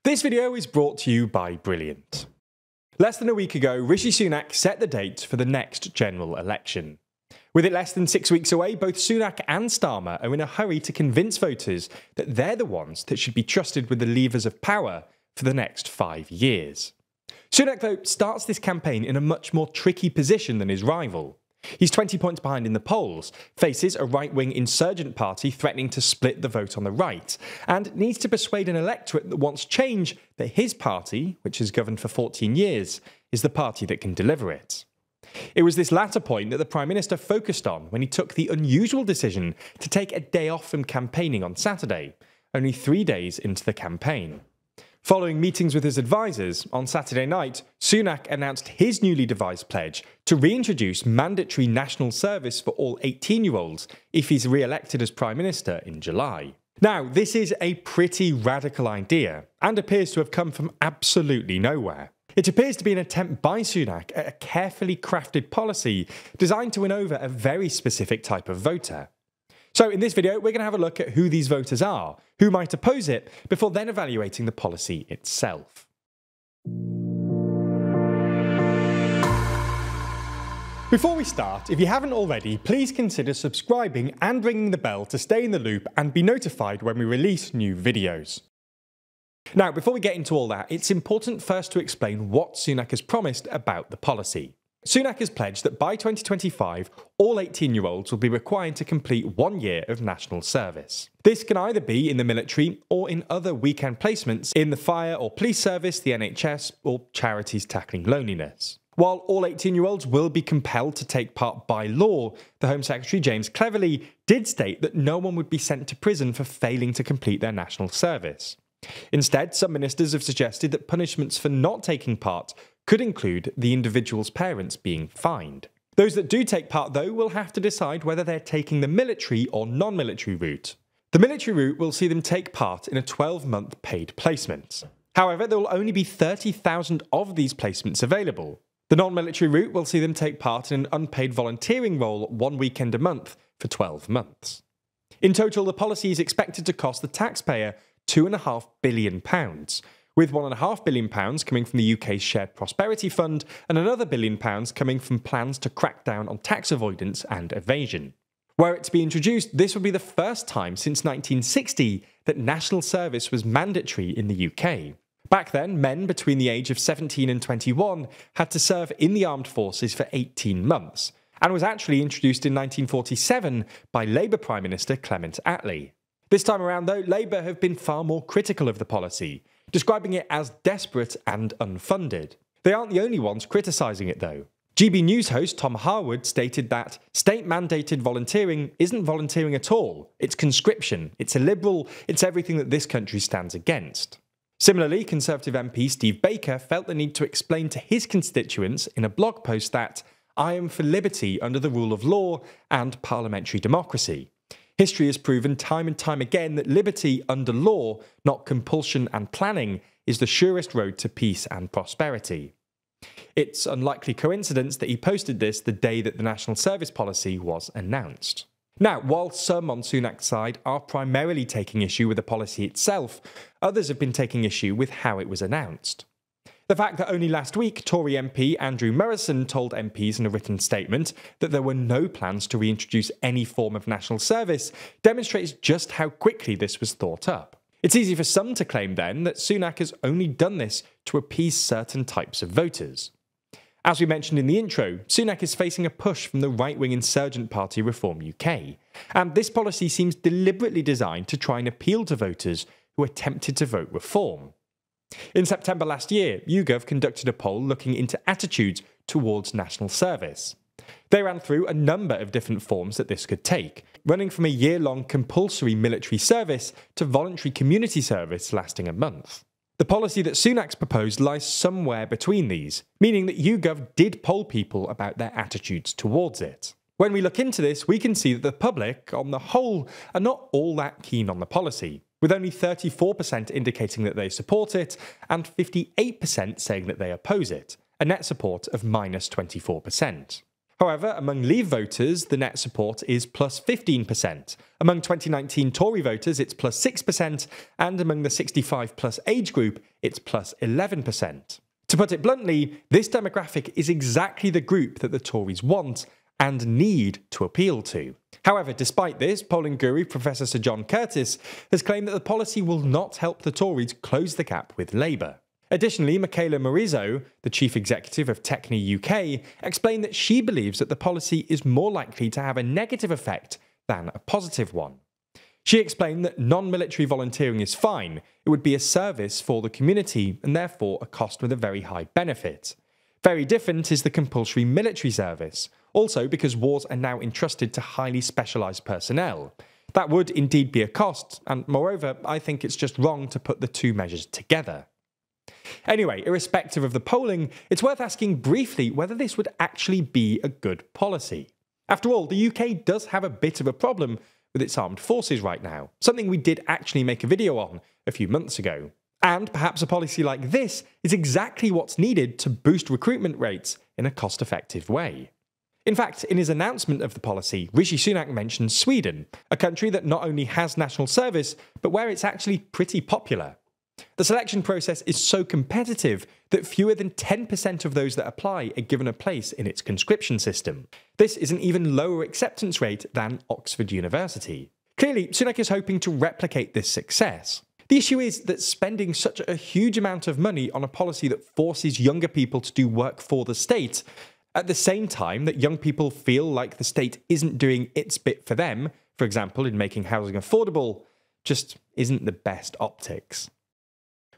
This video is brought to you by Brilliant. Less than a week ago, Rishi Sunak set the date for the next general election. With it less than 6 weeks away, both Sunak and Starmer are in a hurry to convince voters that they're the ones that should be trusted with the levers of power for the next 5 years. Sunak, though, starts this campaign in a much more tricky position than his rival. He's 20 points behind in the polls, faces a right-wing insurgent party threatening to split the vote on the right, and needs to persuade an electorate that wants change that his party, which has governed for 14 years, is the party that can deliver it. It was this latter point that the Prime Minister focused on when he took the unusual decision to take a day off from campaigning on Saturday, only 3 days into the campaign. Following meetings with his advisers, on Saturday night, Sunak announced his newly devised pledge to reintroduce mandatory national service for all 18-year-olds if he's re-elected as Prime Minister in July. Now, this is a pretty radical idea, and appears to have come from absolutely nowhere. It appears to be an attempt by Sunak at a carefully crafted policy designed to win over a very specific type of voter. So in this video, we're going to have a look at who these voters are, who might oppose it, before then evaluating the policy itself. Before we start, if you haven't already, please consider subscribing and ringing the bell to stay in the loop and be notified when we release new videos. Now, before we get into all that, it's important first to explain what Sunak has promised about the policy. Sunak has pledged that by 2025, all 18-year-olds will be required to complete 1 year of national service. This can either be in the military or in other weekend placements in the fire or police service, the NHS, or charities tackling loneliness. While all 18-year-olds will be compelled to take part by law, the Home Secretary James Cleverly did state that no one would be sent to prison for failing to complete their national service. Instead, some ministers have suggested that punishments for not taking part could include the individual's parents being fined. Those that do take part, though, will have to decide whether they're taking the military or non-military route. The military route will see them take part in a 12-month paid placement. However, there will only be 30,000 of these placements available. The non-military route will see them take part in an unpaid volunteering role 1 weekend a month for 12 months. In total, the policy is expected to cost the taxpayer £2.5 billion, with £1.5 billion coming from the UK's Shared Prosperity Fund and another £1 billion coming from plans to crack down on tax avoidance and evasion. Were it to be introduced, this would be the first time since 1960 that national service was mandatory in the UK. Back then, men between the age of 17 and 21 had to serve in the armed forces for 18 months, and was actually introduced in 1947 by Labour Prime Minister Clement Attlee. This time around, though, Labour have been far more critical of the policy, describing it as desperate and unfunded. They aren't the only ones criticising it, though. GB News host Tom Harwood stated that state-mandated volunteering isn't volunteering at all. It's conscription, it's illiberal, it's everything that this country stands against. Similarly, Conservative MP Steve Baker felt the need to explain to his constituents in a blog post that "I am for liberty under the rule of law and parliamentary democracy. History has proven time and time again that liberty under law, not compulsion and planning, is the surest road to peace and prosperity." It's unlikely coincidence that he posted this the day that the national service policy was announced. Now, while some on Sunak's side are primarily taking issue with the policy itself, others have been taking issue with how it was announced. The fact that only last week Tory MP Andrew Murrison told MPs in a written statement that there were no plans to reintroduce any form of national service demonstrates just how quickly this was thought up. It's easy for some to claim then that Sunak has only done this to appease certain types of voters. As we mentioned in the intro, Sunak is facing a push from the right-wing insurgent party Reform UK, and this policy seems deliberately designed to try and appeal to voters who are tempted to vote Reform. In September last year, YouGov conducted a poll looking into attitudes towards national service. They ran through a number of different forms that this could take, running from a year-long compulsory military service to voluntary community service lasting a month. The policy that Sunak's proposed lies somewhere between these, meaning that YouGov did poll people about their attitudes towards it. When we look into this, we can see that the public, on the whole, are not all that keen on the policy, with only 34% indicating that they support it and 58% saying that they oppose it, a net support of -24%. However, among Leave voters, the net support is plus 15%. Among 2019 Tory voters, it's plus 6%, and among the 65 plus age group, it's plus 11%. To put it bluntly, this demographic is exactly the group that the Tories want and need to appeal to. However, despite this, polling guru Professor Sir John Curtis has claimed that the policy will not help the Tories close the gap with Labour. Additionally, Michaela Morizzo, the chief executive of Techni UK, explained that she believes that the policy is more likely to have a negative effect than a positive one. She explained that non-military volunteering is fine, it would be a service for the community and therefore a cost with a very high benefit. Very different is the compulsory military service, also because wars are now entrusted to highly specialised personnel. That would indeed be a cost, and moreover, I think it's just wrong to put the two measures together. Anyway, irrespective of the polling, it's worth asking briefly whether this would actually be a good policy. After all, the UK does have a bit of a problem with its armed forces right now, something we did actually make a video on a few months ago. And perhaps a policy like this is exactly what's needed to boost recruitment rates in a cost-effective way. In fact, in his announcement of the policy, Rishi Sunak mentioned Sweden, a country that not only has national service, but where it's actually pretty popular. The selection process is so competitive that fewer than 10% of those that apply are given a place in its conscription system. This is an even lower acceptance rate than Oxford University. Clearly, Sunak is hoping to replicate this success. The issue is that spending such a huge amount of money on a policy that forces younger people to do work for the state, at the same time that young people feel like the state isn't doing its bit for them, for example in making housing affordable, just isn't the best optics.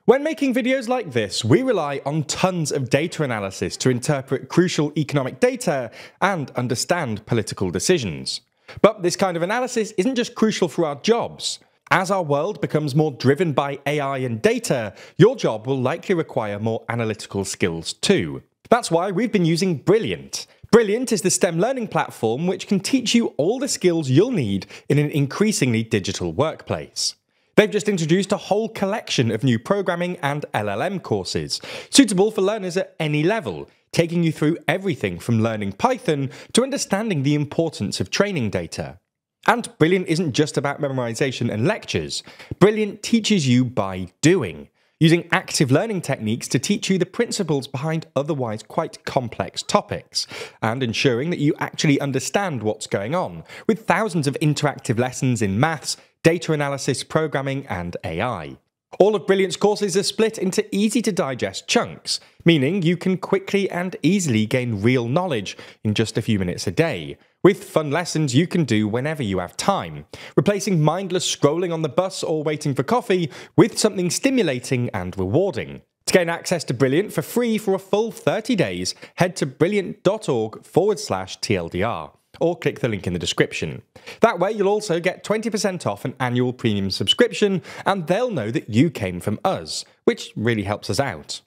When making videos like this, we rely on tons of data analysis to interpret crucial economic data and understand political decisions. But this kind of analysis isn't just crucial for our jobs. As our world becomes more driven by AI and data, your job will likely require more analytical skills too. That's why we've been using Brilliant. Brilliant is the STEM learning platform which can teach you all the skills you'll need in an increasingly digital workplace. They've just introduced a whole collection of new programming and LLM courses, suitable for learners at any level, taking you through everything from learning Python to understanding the importance of training data. And Brilliant isn't just about memorization and lectures. Brilliant teaches you by doing, using active learning techniques to teach you the principles behind otherwise quite complex topics, and ensuring that you actually understand what's going on, with thousands of interactive lessons in maths, data analysis, programming, and AI. All of Brilliant's courses are split into easy-to-digest chunks, meaning you can quickly and easily gain real knowledge in just a few minutes a day, with fun lessons you can do whenever you have time, replacing mindless scrolling on the bus or waiting for coffee with something stimulating and rewarding. To gain access to Brilliant for free for a full 30 days, head to brilliant.org/TLDR. or click the link in the description. That way you'll also get 20% off an annual premium subscription, and they'll know that you came from us, which really helps us out.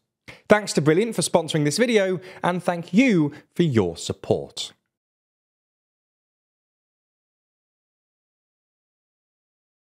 Thanks to Brilliant for sponsoring this video, and thank you for your support.